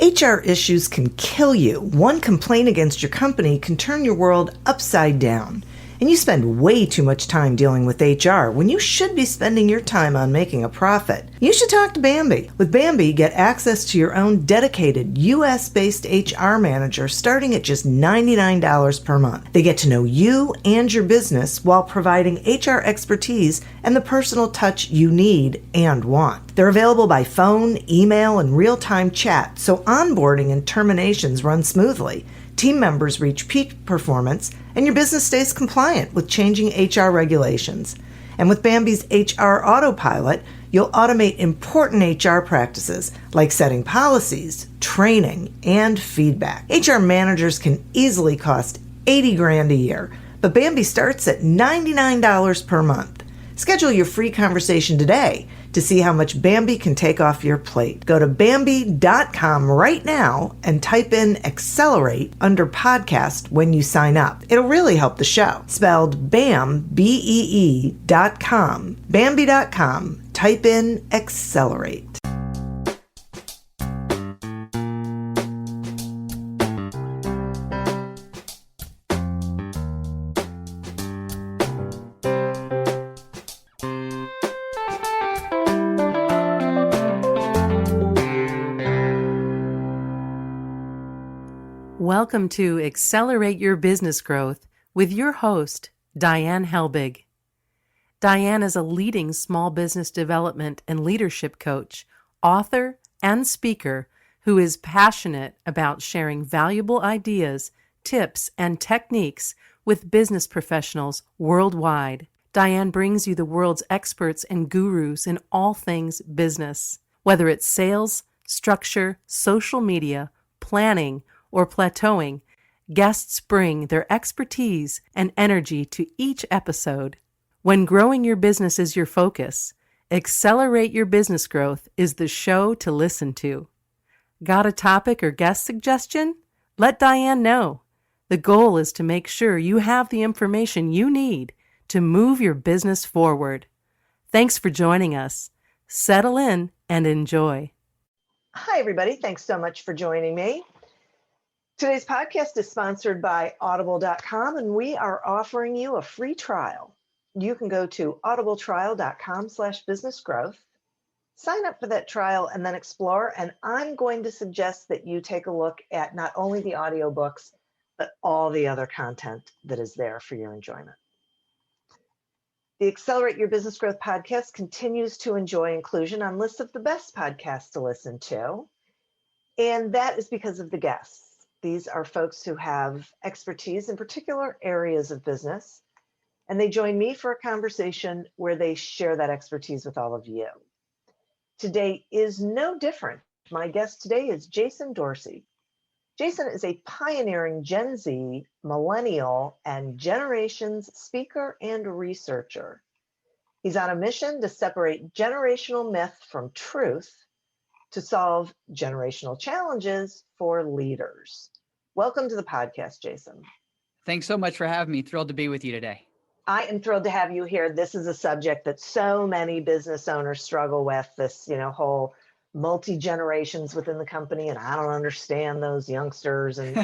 HR issues can kill you. One complaint against your company can turn your world upside down. And you spend way too much time dealing with HR when you should be spending your time on making a profit. You should talk to Bambi. With Bambi, get access to your own dedicated US-based HR manager starting at just $99 per month. They get to know you and your business while providing HR expertise and the personal touch you need and want. They're available by phone, email, and real-time chat, so onboarding and terminations run smoothly. Team members reach peak performance, and your business stays compliant with changing HR regulations. And with Bambi's HR Autopilot, you'll automate important HR practices like setting policies, training, and feedback. HR managers can easily cost $80,000 a year, but Bambi starts at $99 per month. Schedule your free conversation today to see how much Bambi can take off your plate. Go to Bambi.com right now and type in Accelerate under podcast when you sign up. It'll really help the show. Spelled BAM, BEE.com. Bambi.com. Type in Accelerate. Welcome to Accelerate Your Business Growth with your host, Diane Helbig. Diane is a leading small business development and leadership coach, author, and speaker who is passionate about sharing valuable ideas, tips, and techniques with business professionals worldwide. Diane brings you the world's experts and gurus in all things business. Whether it's sales, structure, social media, planning, or plateauing, guests bring their expertise and energy to each episode. When growing your business is your focus, Accelerate Your Business Growth is the show to listen to. Got a topic or guest suggestion? Let Diane know. The goal is to make sure you have the information you need to move your business forward. Thanks for joining us. Settle in and enjoy. Hi, everybody. Thanks so much for joining me. Today's podcast is sponsored by Audible.com, and we are offering you a free trial. You can go to audibletrial.com/businessgrowth, sign up for that trial, and then explore. And I'm going to suggest that you take a look at not only the audiobooks, but all the other content that is there for your enjoyment. The Accelerate Your Business Growth podcast continues to enjoy inclusion on lists of the best podcasts to listen to. And that is because of the guests. These are folks who have expertise in particular areas of business, and they join me for a conversation where they share that expertise with all of you. Today is no different. My guest today is Jason Dorsey. Jason is a pioneering Gen Z, Millennial, and Generations speaker and researcher. He's on a mission to separate generational myth from truth to solve generational challenges for leaders. Welcome to the podcast, Jason. Thanks so much for having me. Thrilled to be with you today. I am thrilled to have you here. This is a subject that so many business owners struggle with, this, whole multi-generations within the company. And I don't understand those youngsters. And,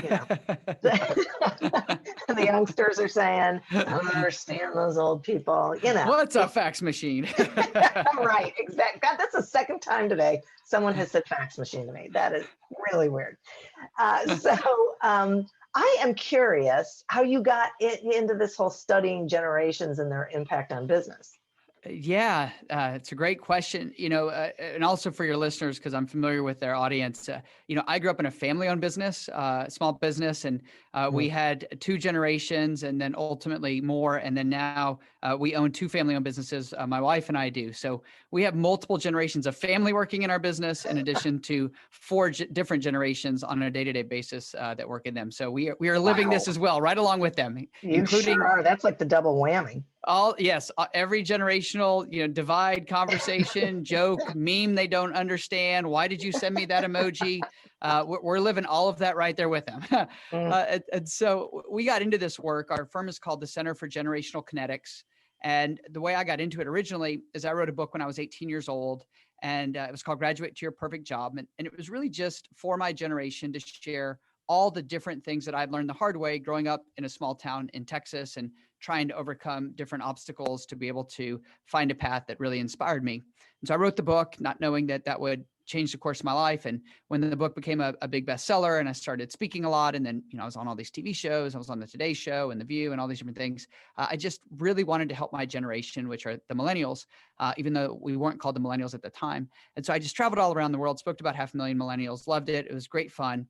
the youngsters are saying, I don't understand those old people, What's a fax machine? Right, exactly. God, that's the second time today someone has said fax machine to me. That is really weird. I am curious how you got into this whole studying generations and their impact on business. Yeah, it's a great question, and also for your listeners, because I'm familiar with their audience. I grew up in a family-owned business, small business, and we had two generations and then ultimately more. And then now we own two family-owned businesses, my wife and I do. So we have multiple generations of family working in our business, in addition to four different generations on a day-to-day basis that work in them. So we are living this as well, right along with them, including sure are. That's like the double whammy. Yes, every generational, divide, conversation, joke, meme they don't understand. Why did you send me that emoji? We're living all of that right there with them. And so we got into this work. Our firm is called the Center for Generational Kinetics. And the way I got into it originally is I wrote a book when I was 18 years old. And it was called Graduate to Your Perfect Job. And it was really just for my generation to share all the different things that I'd learned the hard way growing up in a small town in Texas and trying to overcome different obstacles to be able to find a path that really inspired me. And so I wrote the book, not knowing that that would change the course of my life. And when the book became a big bestseller and I started speaking a lot, and then, I was on all these TV shows, I was on the Today Show and The View and all these different things. I just really wanted to help my generation, which are the millennials, even though we weren't called the millennials at the time. And so I just traveled all around the world, spoke to about 500,000 millennials, loved it. It was great fun.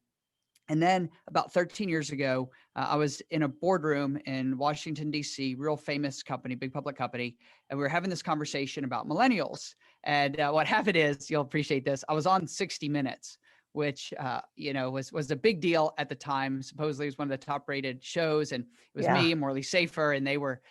And then about 13 years ago, I was in a boardroom in Washington, D.C., real famous company, big public company. And we were having this conversation about millennials. And what happened is, you'll appreciate this, I was on 60 Minutes, which, was a big deal at the time. Supposedly it was one of the top rated shows. And it was me and Morley Safer. And they were,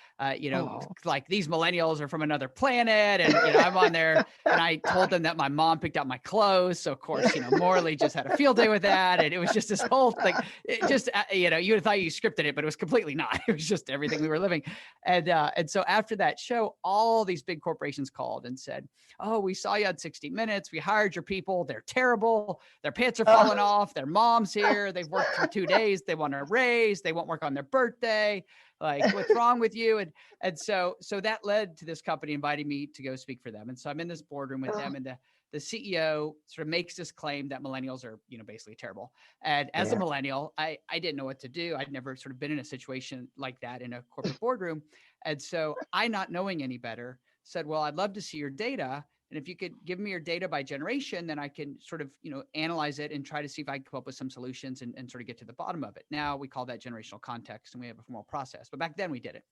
like, these millennials are from another planet. And, I'm on there. And I told them that my mom picked out my clothes. So, of course, Morley just had a field day with that. And it was just this whole thing. It just, you would have thought you scripted it, but it was completely not. It was just everything we were living. And so after that show, all these big corporations called and said, "Oh, we saw you on 60 Minutes. We hired your people. They're terrible. Their pants are falling off. Their mom's here. They've worked for 2 days. They want a raise. They won't work on their birthday. Like, what's wrong with you?" And so that led to this company inviting me to go speak for them. And so I'm in this boardroom with them, and the CEO sort of makes this claim that millennials are, basically terrible. And as a millennial, I didn't know what to do. I'd never sort of been in a situation like that in a corporate boardroom. And so I, not knowing any better, said, "Well, I'd love to see your data. And if you could give me your data by generation, then I can sort of, analyze it and try to see if I can come up with some solutions and sort of get to the bottom of it." Now we call that generational context, and we have a formal process, but back then we didn't.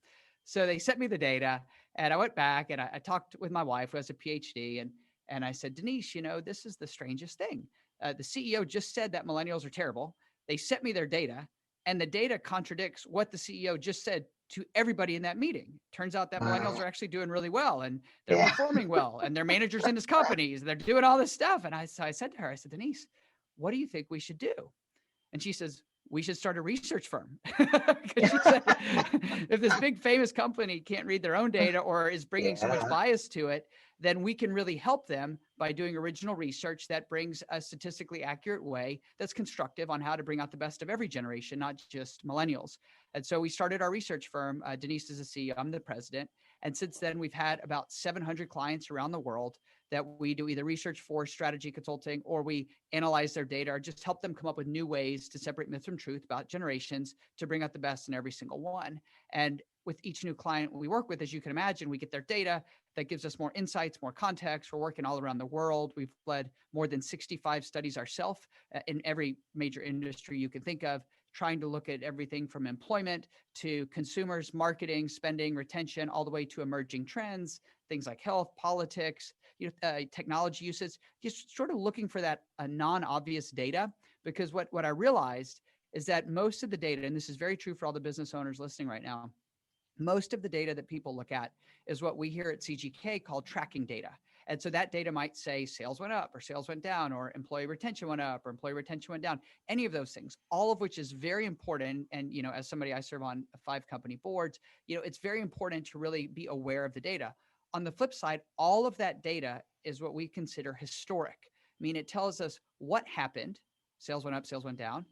So they sent me the data, and I went back and I talked with my wife, who has a PhD, and I said, "Denise, this is the strangest thing. The CEO just said that millennials are terrible. They sent me their data, and the data contradicts what the CEO just said to everybody in that meeting. Turns out that millennials are actually doing really well, and they're performing well, and they're managers in his companies. They're doing all this stuff." And I said to her, I said, "Denise, what do you think we should do?" And she says, "We should start a research firm." Because she said, if this big famous company can't read their own data or is bringing so much bias to it, then we can really help them by doing original research that brings a statistically accurate way that's constructive on how to bring out the best of every generation, not just millennials. And so we started our research firm. Denise is the CEO, I'm the president. And since then, we've had about 700 clients around the world that we do either research for, strategy consulting, or we analyze their data, or just help them come up with new ways to separate myth from truth about generations to bring out the best in every single one. And with each new client we work with, as you can imagine, we get their data that gives us more insights, more context. We're working all around the world. We've led more than 65 studies ourselves in every major industry you can think of, trying to look at everything from employment to consumers, marketing, spending, retention, all the way to emerging trends, things like health, politics, technology uses, just sort of looking for that non-obvious data. Because what I realized is that most of the data, and this is very true for all the business owners listening right now, most of the data that people look at is what we here at CGK call tracking data. And so that data might say sales went up or sales went down, or employee retention went up or employee retention went down, any of those things, all of which is very important. And, as somebody, I serve on 5 company boards, it's very important to really be aware of the data. On the flip side, all of that data is what we consider historic. I mean, it tells us what happened. Sales went up, sales went down,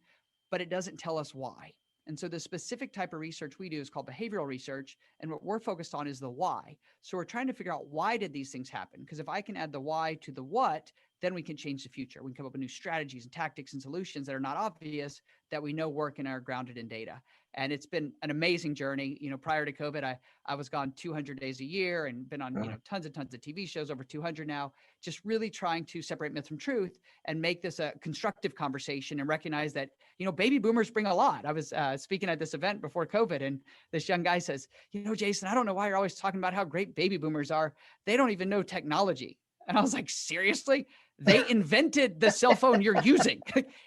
but it doesn't tell us why. And so the specific type of research we do is called behavioral research. And what we're focused on is the why. So we're trying to figure out, why did these things happen? Because if I can add the why to the what, then we can change the future. We can come up with new strategies and tactics and solutions that are not obvious, that we know work and are grounded in data. And it's been an amazing journey. Prior to COVID, I was gone 200 days a year and been on tons and tons of TV shows, over 200 now, just really trying to separate myth from truth and make this a constructive conversation, and recognize that, baby boomers bring a lot. I was speaking at this event before COVID, and this young guy says, "Jason, I don't know why you're always talking about how great baby boomers are. They don't even know technology." And I was like, "Seriously? They invented the cell phone you're using.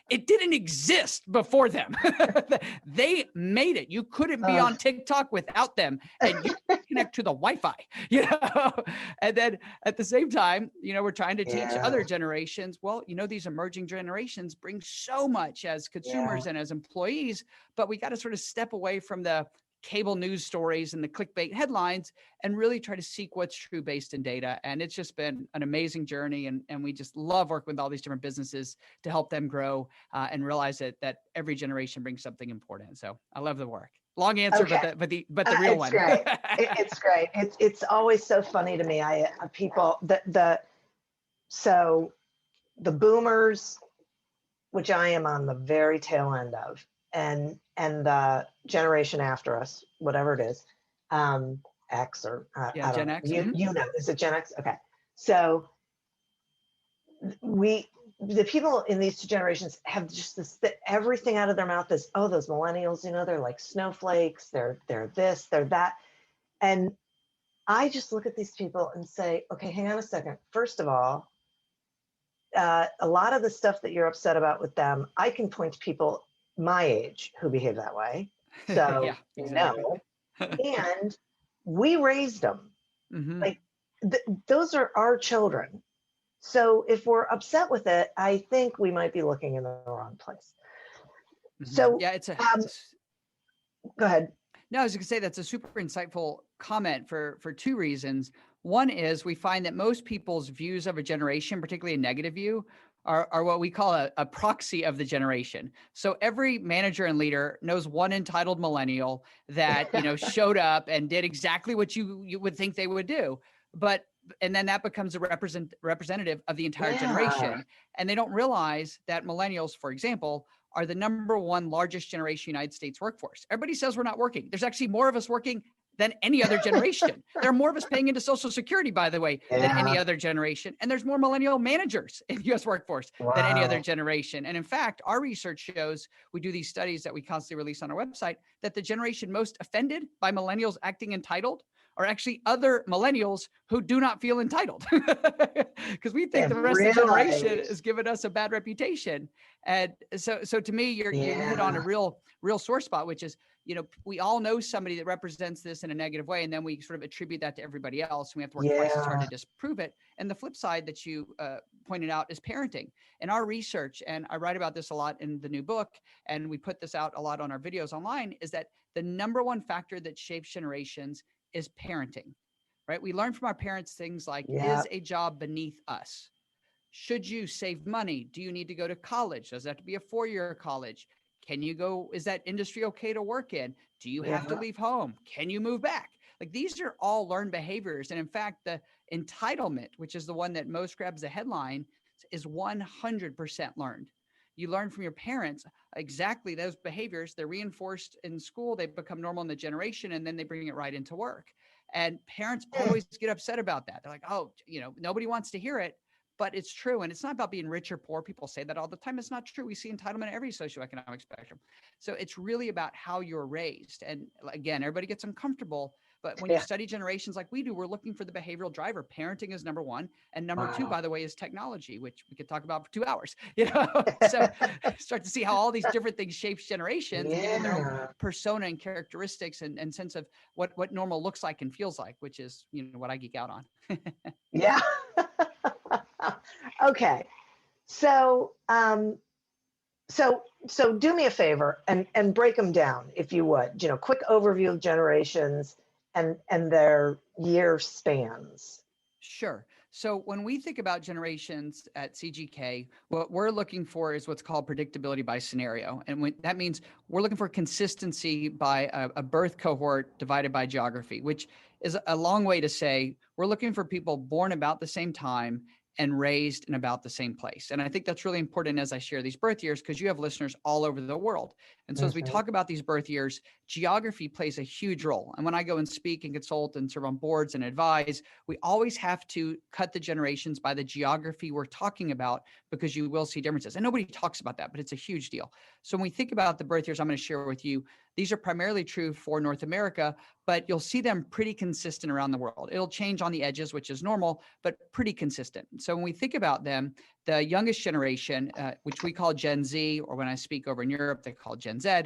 It didn't exist before them. They made it. You couldn't be on TikTok without them, and you connect to the Wi-Fi, And then at the same time, we're trying to teach other generations. Well, these emerging generations bring so much as consumers and as employees, but we got to sort of step away from the cable news stories and the clickbait headlines and really try to seek what's true based in data. And it's just been an amazing journey. And we just love working with all these different businesses to help them grow and realize that every generation brings something important. So I love the work. Long answer, Okay. but the real It's one. great. It's great. It's always so funny to me. So the boomers, which I am on the very tail end of, and the generation after us, whatever it is, X or Yeah, I don't Gen know. X. You know, is it Gen X? Okay. So the people in these two generations have just this, everything out of their mouth is, oh, those millennials, they're like snowflakes. They're this, they're that. And I just look at these people and say, okay, hang on a second. First of all, a lot of the stuff that you're upset about with them, I can point to people my age who behave that way. So, Yeah, exactly. no. And we raised them. Mm-hmm. Like, those are our children. So if we're upset with it, I think we might be looking in the wrong place. Mm-hmm. So, yeah, go ahead. No, I was going to say that's a super insightful comment for two reasons. One is we find that most people's views of a generation, particularly a negative view, are what we call a proxy of the generation. So every manager and leader knows one entitled millennial that showed up and did exactly what you would think they would do, and then that becomes a representative of the entire generation. And they don't realize that millennials, for example, are the number one largest generation United States workforce. Everybody says we're not working. There's actually more of us working than any other generation. There are more of us paying into Social Security, by the way, than any other generation. And there's more millennial managers in the US workforce than any other generation. And in fact, our research shows, we do these studies that we constantly release on our website, that the generation most offended by millennials acting entitled are actually other millennials who do not feel entitled, because we think the rest of the generation has given us a bad reputation. And so to me, you hit on a real sore spot, which is, we all know somebody that represents this in a negative way, and then we sort of attribute that to everybody else, and we have to work twice as hard to disprove it. And the flip side that you pointed out is parenting. In our research, and I write about this a lot in the new book, and we put this out a lot on our videos online, is that the number one factor that shapes generations is parenting, right? We learn from our parents things like, is a job beneath us? Should you save money? Do you need to go to college? Does that have to be a 4-year college? Can you go? Is that industry okay to work in? Do you have to leave home? Can you move back? Like, these are all learned behaviors. And in fact, the entitlement, which is the one that most grabs the headline, is 100% learned. You learn from your parents exactly those behaviors. They're reinforced in school. They become normal in the generation, and then they bring it right into work. And parents always get upset about that. They're like, oh, nobody wants to hear it, but it's true. And it's not about being rich or poor. People say that all the time. It's not true. We see entitlement in every socioeconomic spectrum. So it's really about how you're raised. And again, everybody gets uncomfortable. But when you study generations like we do, we're looking for the behavioral driver. Parenting is number one. And number two, by the way, is technology, which we could talk about for 2 hours. So start to see how all these different things shapes generations and give them their own persona and characteristics and sense of what normal looks like and feels like, which is, what I geek out on. Yeah. Okay. So, so do me a favor and break them down, if you would, quick overview of generations and their year spans. Sure. So when we think about generations at CGK, what we're looking for is what's called predictability by scenario. And that means we're looking for consistency by a birth cohort divided by geography, which is a long way to say we're looking for people born about the same time and raised in about the same place. And I think that's really important as I share these birth years, because you have listeners all over the world. And so as we talk about these birth years, geography plays a huge role. And when I go and speak and consult and serve on boards and advise, we always have to cut the generations by the geography we're talking about, because you will see differences. And nobody talks about that, but it's a huge deal. So when we think about the birth years I'm going to share with you, these are primarily true for North America, but you'll see them pretty consistent around the world. It'll change on the edges, which is normal, but pretty consistent. So when we think about them, the youngest generation, which we call Gen Z, or when I speak over in Europe, they call Gen Z,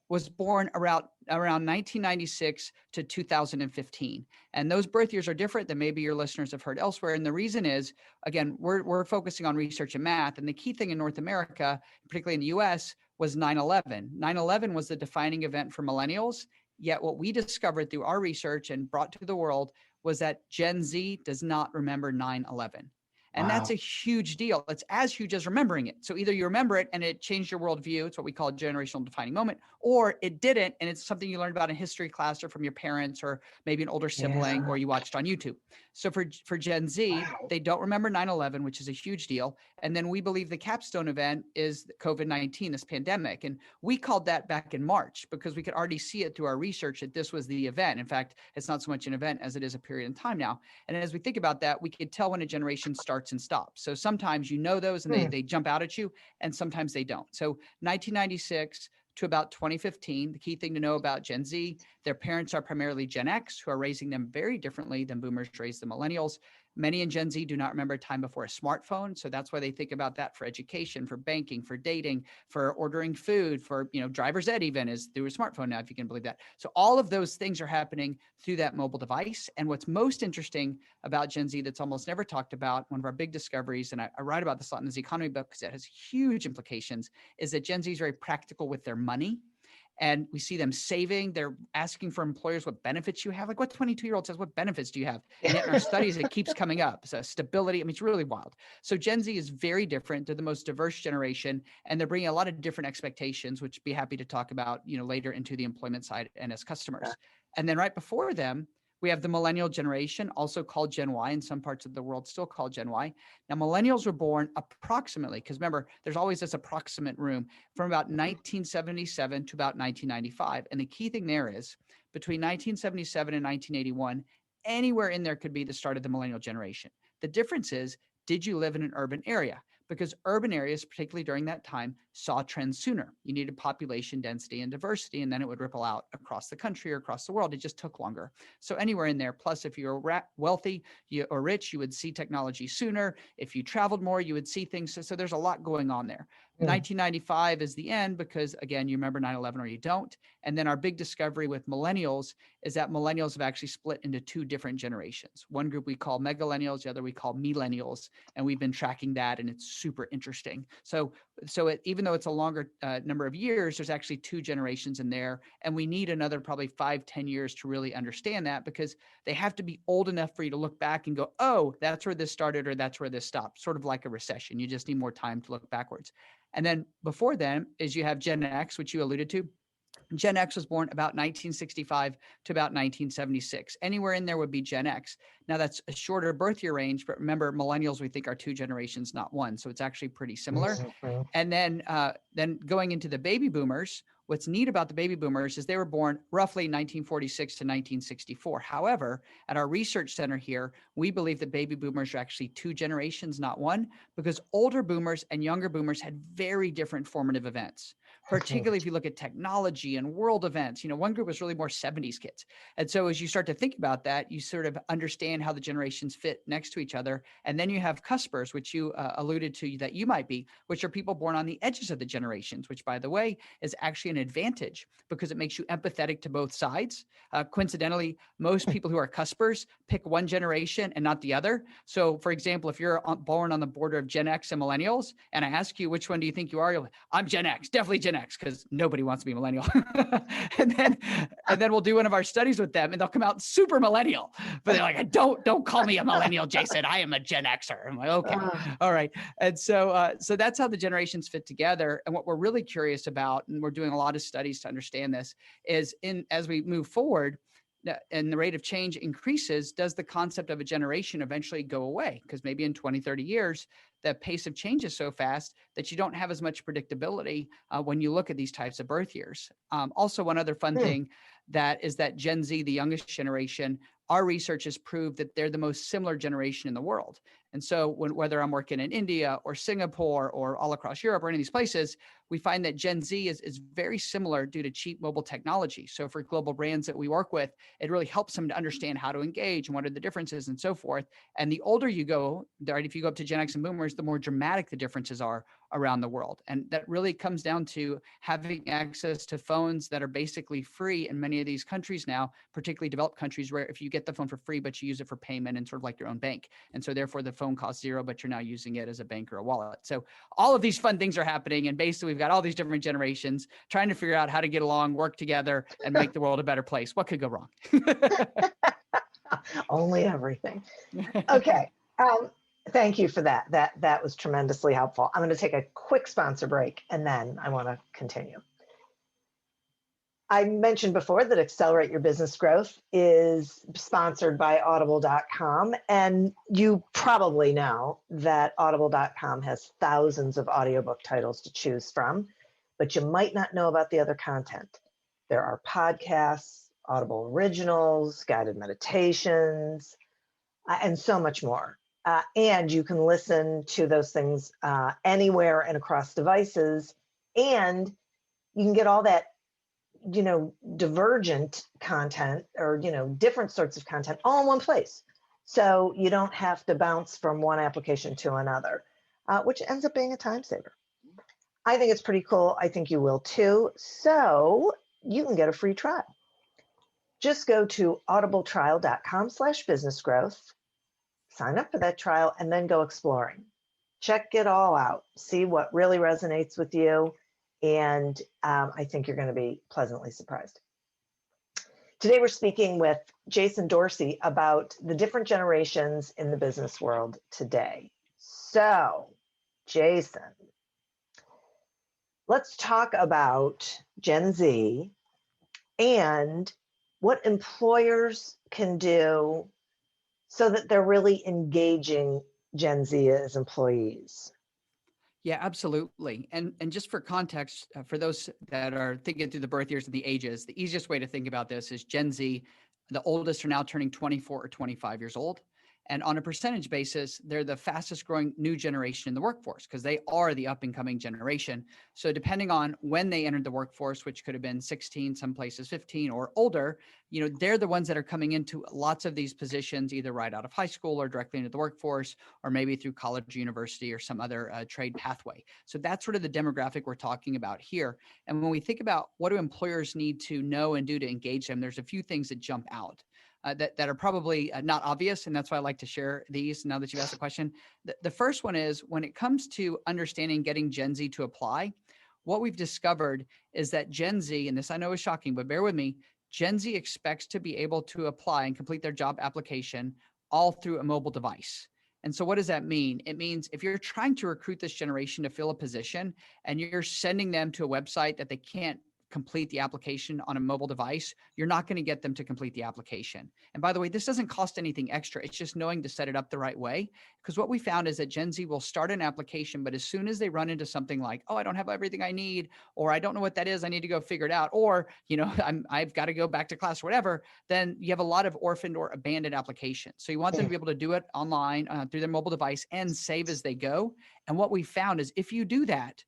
was born around 1996 to 2015. And those birth years are different than maybe your listeners have heard elsewhere. And the reason is, again, we're focusing on research and math. And the key thing in North America, particularly in the US, was 9/11. 9/11 was the defining event for millennials. Yet what we discovered through our research and brought to the world was that Gen Z does not remember 9/11. And that's a huge deal. It's as huge as remembering it. So either you remember it and it changed your worldview. It's what we call a generational defining moment, or it didn't. And it's something you learned about in history class or from your parents or maybe an older sibling or you watched on YouTube. So for Gen Z, they don't remember 9/11, which is a huge deal. And then we believe the capstone event is COVID-19, this pandemic. And we called that back in March because we could already see it through our research that this was the event. In fact, it's not so much an event as it is a period in time now. And as we think about that, we could tell when a generation starts and stops. So sometimes you know those and they jump out at you, and sometimes they don't. So 1996 to about 2015, the key thing to know about Gen Z, their parents are primarily Gen X, who are raising them very differently than boomers raised the millennials. Many in Gen Z do not remember a time before a smartphone. So that's why they think about that for education, for banking, for dating, for ordering food, for, driver's ed even is through a smartphone now, if you can believe that. So all of those things are happening through that mobile device. And what's most interesting about Gen Z that's almost never talked about, one of our big discoveries, and I write about this a lot in the Zconomy book because it has huge implications, is that Gen Z is very practical with their money. And we see them saving. They're asking for employers what benefits you have. Like what 22-year-old says, what benefits do you have? And yet in our studies, it keeps coming up. So stability, I mean, it's really wild. So Gen Z is very different. They're the most diverse generation, and they're bringing a lot of different expectations, which I'd be happy to talk about, later into the employment side and as customers. And then right before them, we have the millennial generation, also called Gen Y, in some parts of the world still called Gen Y. Now, millennials were born approximately, because remember, there's always this approximate room, from about 1977 to about 1995. And the key thing there is between 1977 and 1981, anywhere in there could be the start of the millennial generation. The difference is, did you live in an urban area? Because urban areas, particularly during that time, saw trends sooner. You needed population density and diversity, and then it would ripple out across the country or across the world. It just took longer. So anywhere in there, plus if you're wealthy or rich, you would see technology sooner. If you traveled more, you would see things. So there's a lot going on there. 1995 is the end because, again, you remember 9/11 or you don't. And then our big discovery with millennials is that millennials have actually split into two different generations. One group we call megalennials, the other we call millennials. And we've been tracking that, and it's super interesting. So even though it's a longer number of years, there's actually two generations in there. And we need another probably 5-10 years to really understand that, because they have to be old enough for you to look back and go, oh, that's where this started or that's where this stopped. Sort of like a recession. You just need more time to look backwards. And then before then is you have Gen X, which you alluded to. Gen X was born about 1965 to about 1976. Anywhere in there would be Gen X. Now that's a shorter birth year range, but remember, millennials, we think are two generations, not one. So it's actually pretty similar. And then going into the baby boomers, what's neat about the baby boomers is they were born roughly 1946 to 1964. However, at our research center here, we believe that baby boomers are actually two generations, not one, because older boomers and younger boomers had very different formative events, particularly if you look at technology and world events. One group was really more 70s kids. And so as you start to think about that, you sort of understand how the generations fit next to each other. And then you have cuspers, which you alluded to that you might be, which are people born on the edges of the generations, which, by the way, is actually an advantage because it makes you empathetic to both sides. Coincidentally, most people who are cuspers pick one generation and not the other. So for example, if you're born on the border of Gen X and millennials, and I ask you, which one do you think you are? You're like, I'm Gen X, definitely Gen X, because nobody wants to be millennial. and then we'll do one of our studies with them and they'll come out super millennial, but they're like, don't call me a millennial, Jason. I am a Gen Xer. I'm like, okay, all right. And so that's how the generations fit together. And what we're really curious about, and we're doing a lot of studies to understand this, is as we move forward and the rate of change increases, does the concept of a generation eventually go away? Because maybe in 20, 30 years, the pace of change is so fast that you don't have as much predictability when you look at these types of birth years. Also, one other fun thing is that Gen Z, the youngest generation, our research has proved that they're the most similar generation in the world. And so whether I'm working in India or Singapore or all across Europe or any of these places, we find that Gen Z is very similar due to cheap mobile technology. So for global brands that we work with, it really helps them to understand how to engage and what are the differences and so forth. And the older you go, right, if you go up to Gen X and boomers, the more dramatic the differences are around the world. And that really comes down to having access to phones that are basically free in many of these countries now, particularly developed countries, where if you get the phone for free, but you use it for payment and sort of like your own bank. And so therefore the phone costs zero, but you're now using it as a bank or a wallet. So all of these fun things are happening. And basically we've got all these different generations trying to figure out how to get along, work together, and make the world a better place. What could go wrong? Only everything. Okay. Thank you for that. That was tremendously helpful. I'm going to take a quick sponsor break and then I want to continue. I mentioned before that Accelerate Your Business Growth is sponsored by audible.com. And you probably know that audible.com has thousands of audiobook titles to choose from, but you might not know about the other content. There are podcasts, Audible originals, guided meditations, and so much more. And you can listen to those things anywhere and across devices. And you can get all that, divergent content or, different sorts of content all in one place. So you don't have to bounce from one application to another, which ends up being a time saver. I think it's pretty cool. I think you will too. So you can get a free trial. Just go to audibletrial.com/businessgrowth, sign up for that trial, and then go exploring. Check it all out. See what really resonates with you. And I think you're going to be pleasantly surprised. Today, we're speaking with Jason Dorsey about the different generations in the business world today. So, Jason, let's talk about Gen Z and what employers can do so that they're really engaging Gen Z as employees. Yeah, absolutely. And just for context, for those that are thinking through the birth years and the ages, the easiest way to think about this is Gen Z, the oldest are now turning 24 or 25 years old. And on a percentage basis, they're the fastest growing new generation in the workforce because they are the up and coming generation. So depending on when they entered the workforce, which could have been 16, some places 15 or older, they're the ones that are coming into lots of these positions, either right out of high school or directly into the workforce, or maybe through college, university, or some other trade pathway. So that's sort of the demographic we're talking about here. And when we think about what do employers need to know and do to engage them, there's a few things that jump out. That are probably not obvious. And that's why I like to share these now that you've asked the question. The first one is when it comes to understanding getting Gen Z to apply, what we've discovered is that Gen Z, and this I know is shocking, but bear with me, Gen Z expects to be able to apply and complete their job application all through a mobile device. And so what does that mean? It means if you're trying to recruit this generation to fill a position and you're sending them to a website that they can't complete the application on a mobile device, you're not going to get them to complete the application. And by the way, this doesn't cost anything extra. It's just knowing to set it up the right way. Because what we found is that Gen Z will start an application, but as soon as they run into something like, oh, I don't have everything I need, or I don't know what that is, I need to go figure it out, or, I've got to go back to class, or whatever, then you have a lot of orphaned or abandoned applications. So you want them to be able to do it online through their mobile device and save as they go. And what we found is if you do that,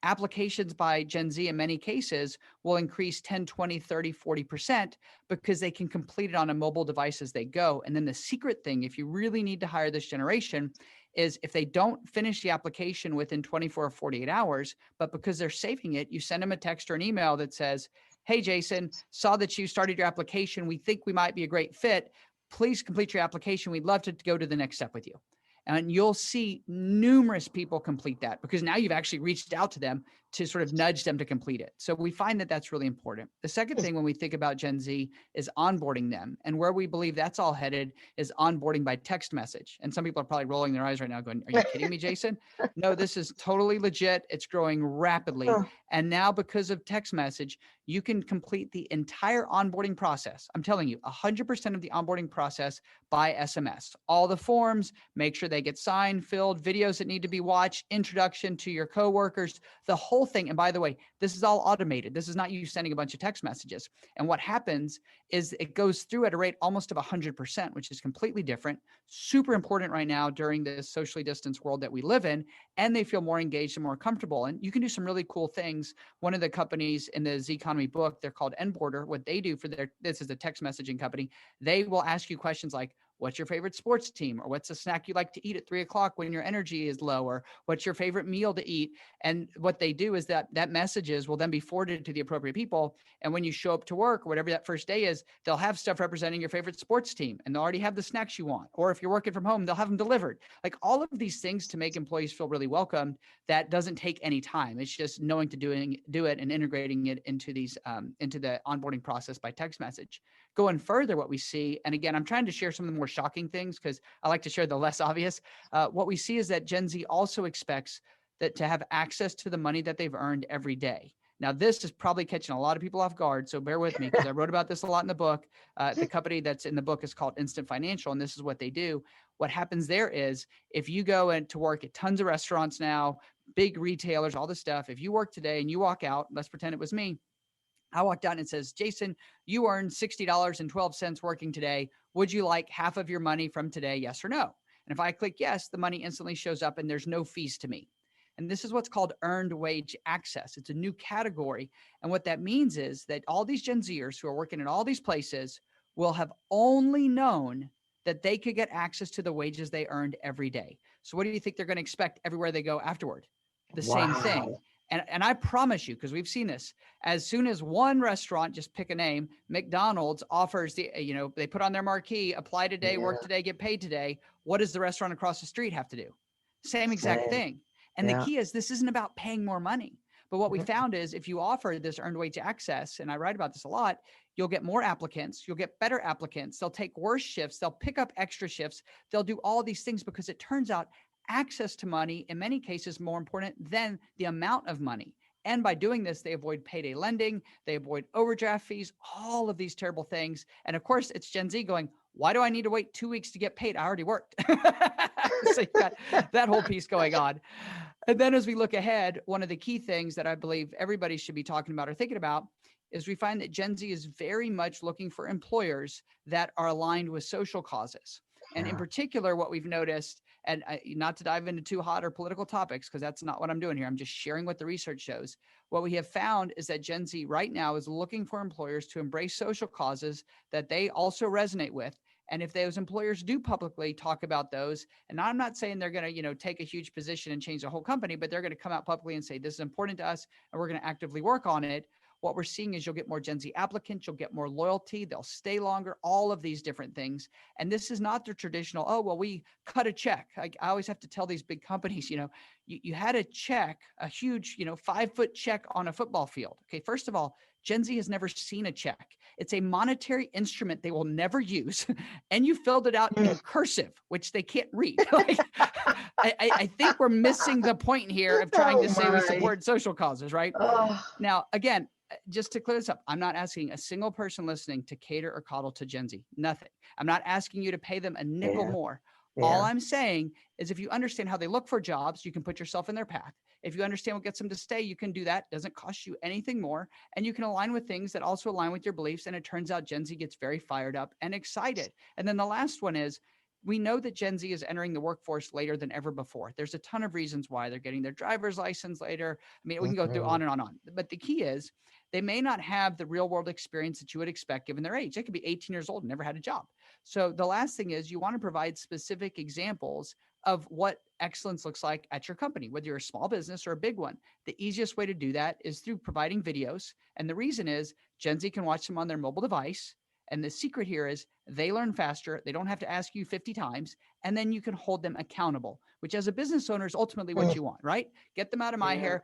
applications by Gen Z in many cases will increase 10, 20, 30, 40% because they can complete it on a mobile device as they go. And then the secret thing, if you really need to hire this generation, is if they don't finish the application within 24 or 48 hours, but because they're saving it, you send them a text or an email that says, hey, Jason, saw that you started your application. We think we might be a great fit. Please complete your application. We'd love to go to the next step with you. And you'll see numerous people complete that because now you've actually reached out to them to sort of nudge them to complete it. So we find that that's really important. The second thing when we think about Gen Z is onboarding them. And where we believe that's all headed is onboarding by text message. And some people are probably rolling their eyes right now going, are you kidding me, Jason? No, this is totally legit. It's growing rapidly. And now because of text message, you can complete the entire onboarding process. I'm telling you, 100% of the onboarding process by SMS. All the forms, make sure they get signed, filled, videos that need to be watched, introduction to your coworkers, the whole thing. And by the way, this is all automated. This is not you sending a bunch of text messages. And what happens is it goes through at a rate almost of 100%, which is completely different, super important right now during this socially distanced world that we live in. And they feel more engaged and more comfortable. And you can do some really cool things. One of the companies in the Zconomy book, they're called Enborder. What they do for this is a text messaging company. They will ask you questions like, what's your favorite sports team, or what's a snack you like to eat at 3 o'clock when your energy is low, or what's your favorite meal to eat. And what they do is that messages will then be forwarded to the appropriate people. And when you show up to work or whatever that first day is, they'll have stuff representing your favorite sports team, and they'll already have the snacks you want. Or if you're working from home, they'll have them delivered. Like all of these things to make employees feel really welcomed. That doesn't take any time. It's just knowing to do it and integrating it into into the onboarding process by text message. Going further, what we see, and again, I'm trying to share some of the more shocking things because I like to share the less obvious. What we see is that Gen Z also expects that to have access to the money that they've earned every day. Now, this is probably catching a lot of people off guard, so bear with me because I wrote about this a lot in the book. The company that's in the book is called Instant Financial, and this is what they do. What happens there is if you go to work at tons of restaurants now, big retailers, all this stuff, if you work today and you walk out, let's pretend it was me, I walked out and it says, Jason, you earned $60.12 working today. Would you like half of your money from today? Yes or no? And if I click yes, the money instantly shows up and there's no fees to me. And this is what's called earned wage access. It's a new category. And what that means is that all these Gen Zers who are working in all these places will have only known that they could get access to the wages they earned every day. So what do you think they're going to expect everywhere they go afterward? The same thing. And I promise you, because we've seen this, as soon as one restaurant, just pick a name, McDonald's offers they put on their marquee, apply today, work today, get paid today. What does the restaurant across the street have to do? Same exact thing. And the key is this isn't about paying more money. But what we found is if you offer this earned wage access, and I write about this a lot, you'll get more applicants, you'll get better applicants, they'll take worse shifts, they'll pick up extra shifts, they'll do all these things because it turns out access to money in many cases more important than the amount of money. And by doing this, they avoid payday lending, they avoid overdraft fees, all of these terrible things. And of course, it's Gen Z going, why do I need to wait 2 weeks to get paid? I already worked. So you got that whole piece going on. And then as we look ahead, one of the key things that I believe everybody should be talking about or thinking about is we find that Gen Z is very much looking for employers that are aligned with social causes. And in particular, what we've noticed, and not to dive into too hot or political topics, because that's not what I'm doing here. I'm just sharing what the research shows. What we have found is that Gen Z right now is looking for employers to embrace social causes that they also resonate with. And if those employers do publicly talk about those, and I'm not saying they're going to, take a huge position and change the whole company, but they're going to come out publicly and say, this is important to us, and we're going to actively work on it. What we're seeing is you'll get more Gen Z applicants, you'll get more loyalty, they'll stay longer, all of these different things. And this is not the traditional, oh, well, we cut a check. I always have to tell these big companies, you had a check, a huge, 5-foot check on a football field. Okay, first of all, Gen Z has never seen a check. It's a monetary instrument they will never use. And you filled it out in cursive, which they can't read. I think we're missing the point here of trying to say we support social causes, right? Now, again, just to clear this up, I'm not asking a single person listening to cater or coddle to Gen Z. Nothing. I'm not asking you to pay them a nickel more. All I'm saying is if you understand how they look for jobs, you can put yourself in their path. If you understand what gets them to stay, you can do that. It doesn't cost you anything more. And you can align with things that also align with your beliefs. And it turns out Gen Z gets very fired up and excited. And then the last one is, we know that Gen Z is entering the workforce later than ever before. There's a ton of reasons why. They're getting their driver's license later. I mean, we can go through on and on. But the key is they may not have the real world experience that you would expect given their age. They could be 18 years old and never had a job. So the last thing is you want to provide specific examples of what excellence looks like at your company, whether you're a small business or a big one. The easiest way to do that is through providing videos. And the reason is Gen Z can watch them on their mobile device. And the secret here is they learn faster. They don't have to ask you 50 times. And then you can hold them accountable, which as a business owner is ultimately what you want, right? Get them out of my hair,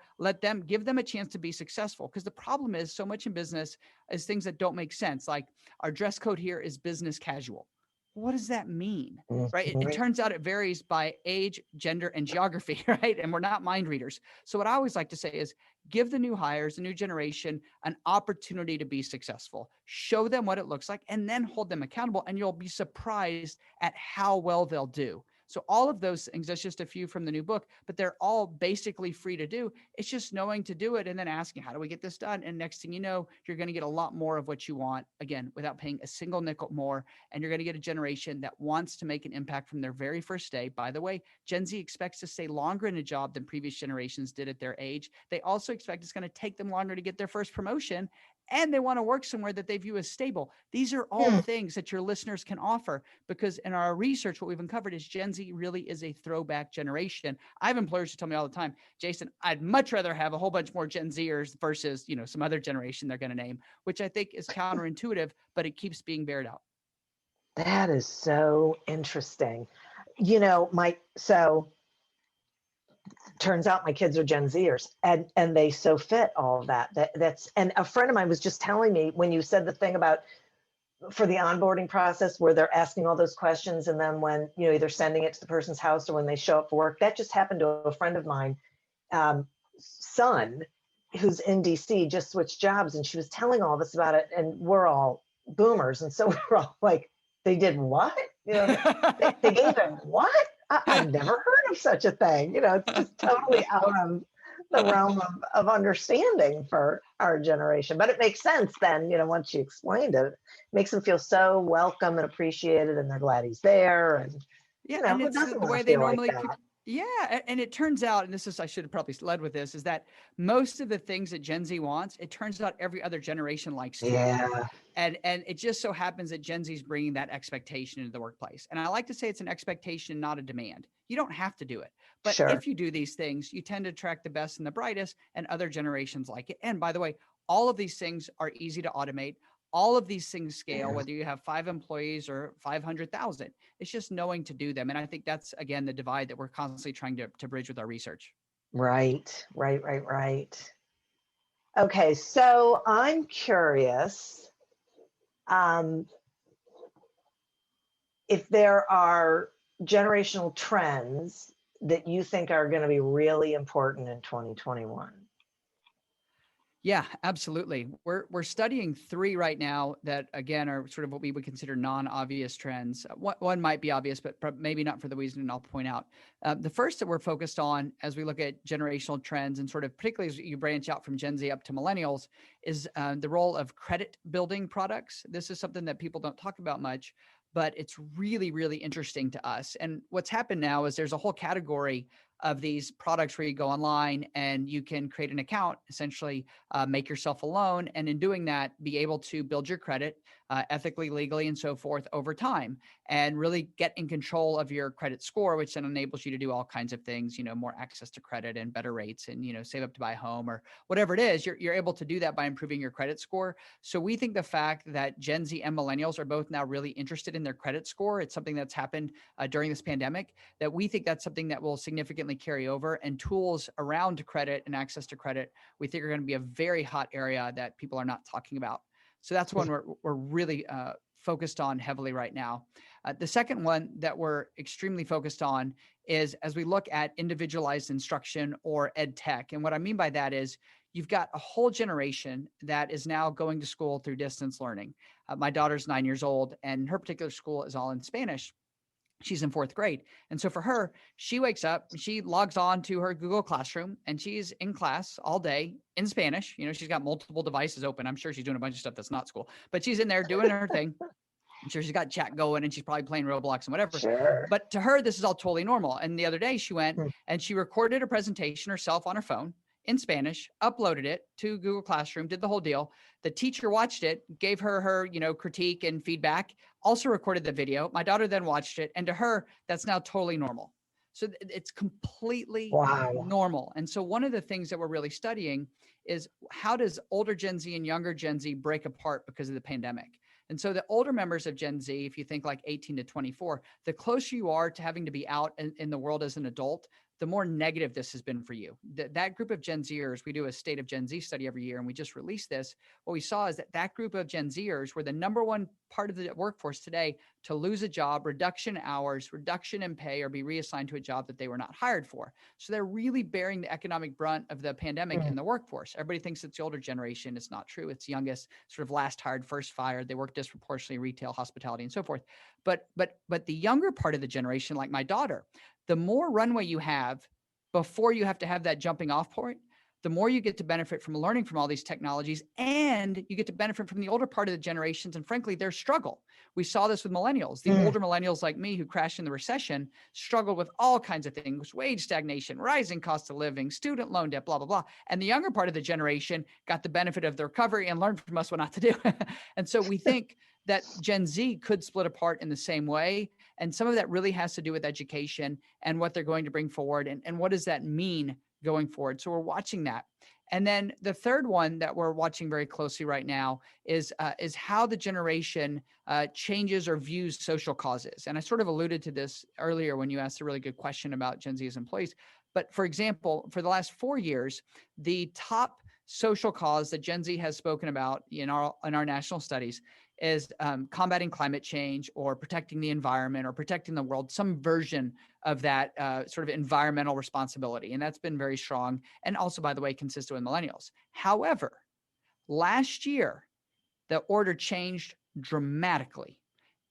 give them a chance to be successful. Because the problem is so much in business is things that don't make sense. Like our dress code here is business casual. What does that mean? Right? It turns out it varies by age, gender, and geography, right? And we're not mind readers. So what I always like to say is give the new hires, the new generation, an opportunity to be successful. Show them what it looks like and then hold them accountable. And you'll be surprised at how well they'll do. So all of those things, that's just a few from the new book, but they're all basically free to do. It's just knowing to do it and then asking, how do we get this done? And next thing you know, you're going to get a lot more of what you want, again, without paying a single nickel more. And you're going to get a generation that wants to make an impact from their very first day. By the way, Gen Z expects to stay longer in a job than previous generations did at their age. They also expect it's going to take them longer to get their first promotion. and they want to work somewhere that they view as stable. These are all things that your listeners can offer, because in our research, what we've uncovered is Gen Z really is a throwback generation. I have employers who tell me all the time, Jason, I'd much rather have a whole bunch more Gen Zers versus, some other generation they're going to name, which I think is counterintuitive, but it keeps being bared out. That is so interesting. So turns out my kids are Gen Zers, and they so fit all of that. And a friend of mine was just telling me, when you said the thing about for the onboarding process where they're asking all those questions, and then when either sending it to the person's house or when they show up for work, that just happened to a friend of mine, son, who's in DC, just switched jobs, and she was telling all of us about it, and we're all boomers, and so we're all like, they did what? They gave him what? I've never heard of such a thing. It's just totally out of the realm of understanding for our generation. But it makes sense then, once you explained it, it makes them feel so welcome and appreciated, and they're glad he's there. And, and who it's doesn't the want way to they feel like normally that? Yeah. And it turns out, and I should have probably led with this, is that most of the things that Gen Z wants, it turns out every other generation likes too. Yeah. And it just so happens that Gen Z is bringing that expectation into the workplace. And I like to say it's an expectation, not a demand. You don't have to do it. But Sure. if you do these things, you tend to attract the best and the brightest, and other generations like it. And by the way, all of these things are easy to automate. All of these things scale, whether you have 5 employees or 500,000. It's just knowing to do them. And I think that's, again, the divide that we're constantly trying to bridge with our research. Right. Okay, so I'm curious if there are generational trends that you think are going to be really important in 2021. Yeah, absolutely. We're studying 3 right now that, again, are sort of what we would consider non-obvious trends. One might be obvious, but maybe not for the reason I'll point out. The first that we're focused on as we look at generational trends, and sort of particularly as you branch out from Gen Z up to millennials, is the role of credit building products. This is something that people don't talk about much, but it's really, really interesting to us. And what's happened now is there's a whole category of these products where you go online and you can create an account, essentially make yourself a loan, and in doing that, be able to build your credit ethically, legally, and so forth over time, and really get in control of your credit score, which then enables you to do all kinds of things, more access to credit and better rates, and save up to buy a home or whatever it is. You're able to do that by improving your credit score. So we think the fact that Gen Z and millennials are both now really interested in their credit score, it's something that's happened during this pandemic, that we think that's something that will significantly carry over, and tools around credit and access to credit, we think are going to be a very hot area that people are not talking about. So that's one we're really focused on heavily right now. The second one that we're extremely focused on is as we look at individualized instruction, or ed tech. And what I mean by that is you've got a whole generation that is now going to school through distance learning. My daughter's 9 years old, and her particular school is all in Spanish. She's in 4th grade. And so for her, she wakes up, she logs on to her Google Classroom, and she's in class all day in Spanish. She's got multiple devices open. I'm sure she's doing a bunch of stuff that's not school, but she's in there doing her thing. I'm sure she's got chat going, and she's probably playing Roblox and whatever. Sure. But to her, this is all totally normal. And the other day she went and she recorded a presentation herself on her phone in Spanish, uploaded it to Google Classroom, did the whole deal. The teacher watched it, gave her critique and feedback, also recorded the video. My daughter then watched it, and to her, that's now totally normal. So it's completely normal. And so one of the things that we're really studying is, how does older Gen Z and younger Gen Z break apart because of the pandemic? And so the older members of Gen Z, if you think like 18 to 24, the closer you are to having to be out in the world as an adult, the more negative this has been for you. That group of Gen Zers, we do a State of Gen Z study every year, and we just released this. What we saw is that group of Gen Zers were the number one part of the workforce today to lose a job, reduction in hours, reduction in pay, or be reassigned to a job that they were not hired for. So they're really bearing the economic brunt of the pandemic in the workforce. Everybody thinks it's the older generation. It's not true. It's youngest, sort of last hired, first fired. They work disproportionately in retail, hospitality, and so forth. But the younger part of the generation, like my daughter, the more runway you have before you have to have that jumping off point, the more you get to benefit from learning from all these technologies, and you get to benefit from the older part of the generations and frankly, their struggle. We saw this with millennials. The older millennials like me who crashed in the recession struggled with all kinds of things, wage stagnation, rising cost of living, student loan debt, blah, blah, blah. And the younger part of the generation got the benefit of the recovery and learned from us what not to do. And so we think that Gen Z could split apart in the same way. And some of that really has to do with education and what they're going to bring forward. And what does that mean going forward? So we're watching that. And then the third one that we're watching very closely right now is how the generation changes or views social causes. And I sort of alluded to this earlier when you asked a really good question about Gen Z as employees. But for example, for the last 4 years, the top social cause that Gen Z has spoken about in our national studies is combating climate change or protecting the environment or protecting the world, some version of that sort of environmental responsibility. And that's been very strong. And also, by the way, consistent with millennials. However, last year, the order changed dramatically.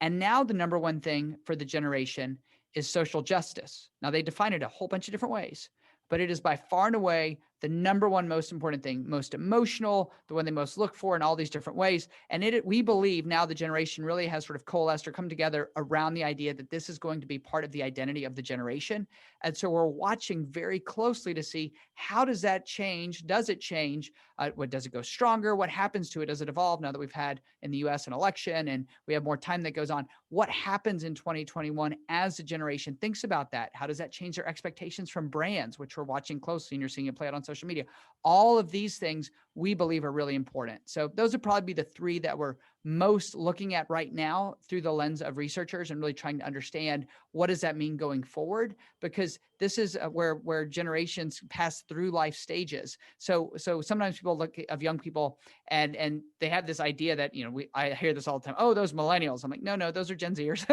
And now the number one thing for the generation is social justice. Now, they define it a whole bunch of different ways, but it is by far and away the number one most important thing, most emotional, the one they most look for in all these different ways. And we believe now the generation really has sort of coalesced or come together around the idea that this is going to be part of the identity of the generation. And so we're watching very closely to see how does that change? Does it change? What does it go stronger? What happens to it? Does it evolve now that we've had in the US an election and we have more time that goes on? What happens in 2021 as the generation thinks about that? How does that change their expectations from brands, which we're watching closely and you're seeing it play out on social media? All of these things we believe are really important. So those would probably be the three that we're most looking at right now through the lens of researchers and really trying to understand what does that mean going forward, because this is where generations pass through life stages. So sometimes people look at young people and they have this idea that, I hear this all the time. Oh, those millennials. I'm like, no, those are Gen Zers.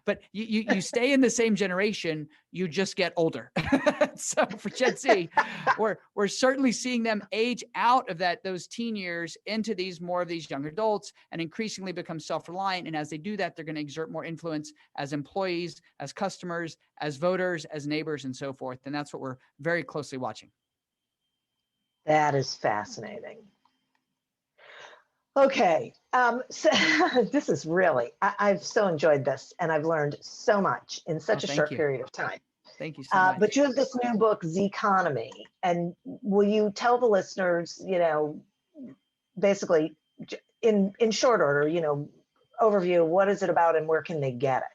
But you stay in the same generation, you just get older. So for Gen Z, we're certainly seeing them age out of those teen years into more of these young adults and increasingly become self-reliant. And as they do that, they're going to exert more influence as employees, as customers, as voters, as neighbors, and so forth. And that's what we're very closely watching. That is fascinating. Okay. So this is really, I've so enjoyed this and I've learned so much in such a short period of time. Thank you so much. But you have this new book, Zconomy, and will you tell the listeners, basically in short order, overview, what is it about and where can they get it?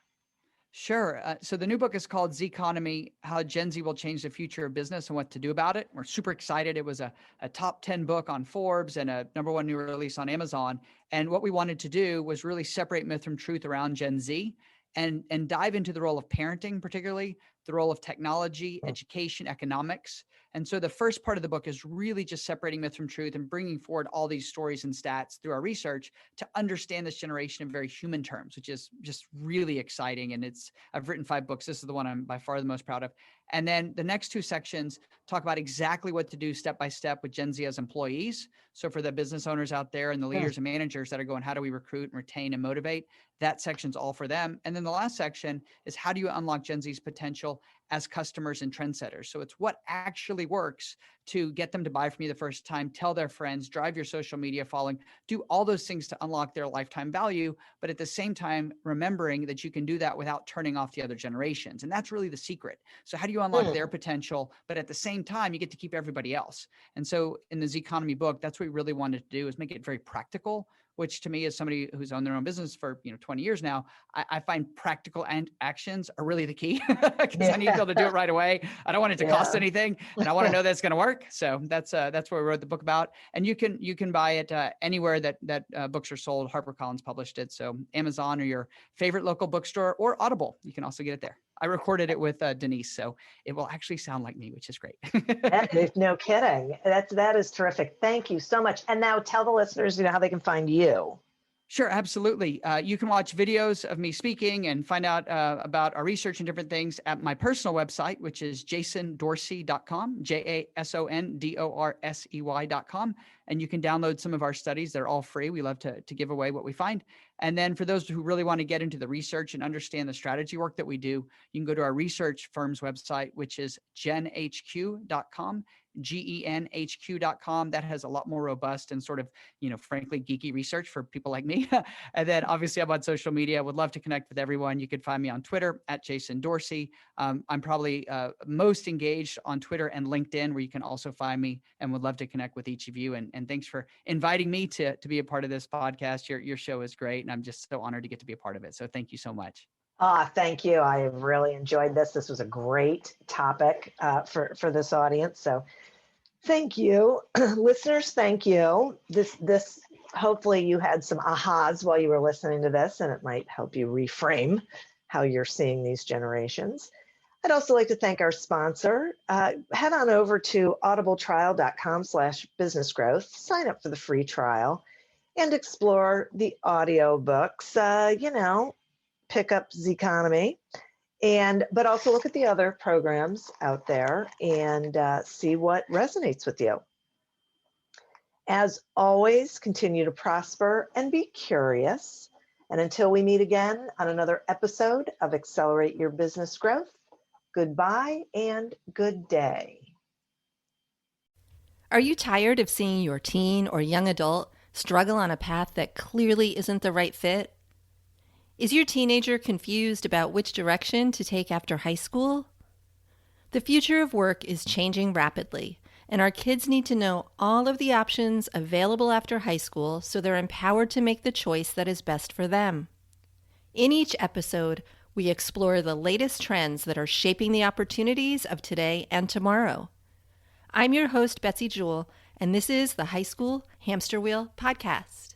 Sure. So the new book is called Zconomy, How Gen Z Will Change the Future of Business and What to Do About It. We're super excited. It was a top 10 book on Forbes and a #1 new release on Amazon. And what we wanted to do was really separate myth from truth around Gen Z and dive into the role of parenting, particularly the role of technology, education, economics. And so the first part of the book is really just separating myth from truth and bringing forward all these stories and stats through our research to understand this generation in very human terms, which is just really exciting. And I've written 5 books. This is the one I'm by far the most proud of. And then the next 2 sections talk about exactly what to do step by step with Gen Z as employees. So for the business owners out there and the leaders and managers that are going, how do we recruit and retain and motivate? That section's all for them. And then the last section is how do you unlock Gen Z's potential as customers and trendsetters? So it's what actually works to get them to buy from you the first time, tell their friends, drive your social media following, do all those things to unlock their lifetime value. But at the same time, remembering that you can do that without turning off the other generations. And that's really the secret. So how do you unlock their potential? But at the same time, you get to keep everybody else. And so in the Zconomy book, that's what we really wanted to do, is make it very practical, which to me, as somebody who's owned their own business for 20 years now, I find practical actions are really the key, because I need to be able to do it right away. I don't want it to cost anything, and I want to know that it's going to work. So that's what we wrote the book about. And you can buy it anywhere that books are sold. HarperCollins published it, so Amazon or your favorite local bookstore, or Audible. You can also get it there. I recorded it with Denise, so it will actually sound like me, which is great. No kidding. That is terrific. Thank you so much. And now tell the listeners, how they can find you. Sure, absolutely. You can watch videos of me speaking and find out about our research and different things at my personal website, which is jasondorsey.com, JASONDORSEY.com. And you can download some of our studies. They're all free. We love to give away what we find. And then for those who really want to get into the research and understand the strategy work that we do, you can go to our research firm's website, which is genhq.com. genhq.com. That has a lot more robust and sort of, frankly, geeky research for people like me. And then obviously I'm on social media. I would love to connect with everyone. You could find me on Twitter at Jason Dorsey. I'm probably most engaged on Twitter and LinkedIn, where you can also find me, and would love to connect with each of you. And thanks for inviting me to be a part of this podcast. Your show is great, and I'm just so honored to get to be a part of it. So thank you so much. Thank you. I really enjoyed this. This was a great topic for this audience. So thank you. Listeners, thank you. This hopefully you had some ahas while you were listening to this, and it might help you reframe how you're seeing these generations. I'd also like to thank our sponsor. Head on over to audibletrial.com/businessgrowth, sign up for the free trial, and explore the audiobooks. Pick up Zconomy, but also look at the other programs out there and see what resonates with you. As always, continue to prosper and be curious. And until we meet again on another episode of Accelerate Your Business Growth, goodbye and good day. Are you tired of seeing your teen or young adult struggle on a path that clearly isn't the right fit? Is your teenager confused about which direction to take after high school? The future of work is changing rapidly, and our kids need to know all of the options available after high school so they're empowered to make the choice that is best for them. In each episode, we explore the latest trends that are shaping the opportunities of today and tomorrow. I'm your host, Betsy Jewell, and this is the High School Hamster Wheel Podcast.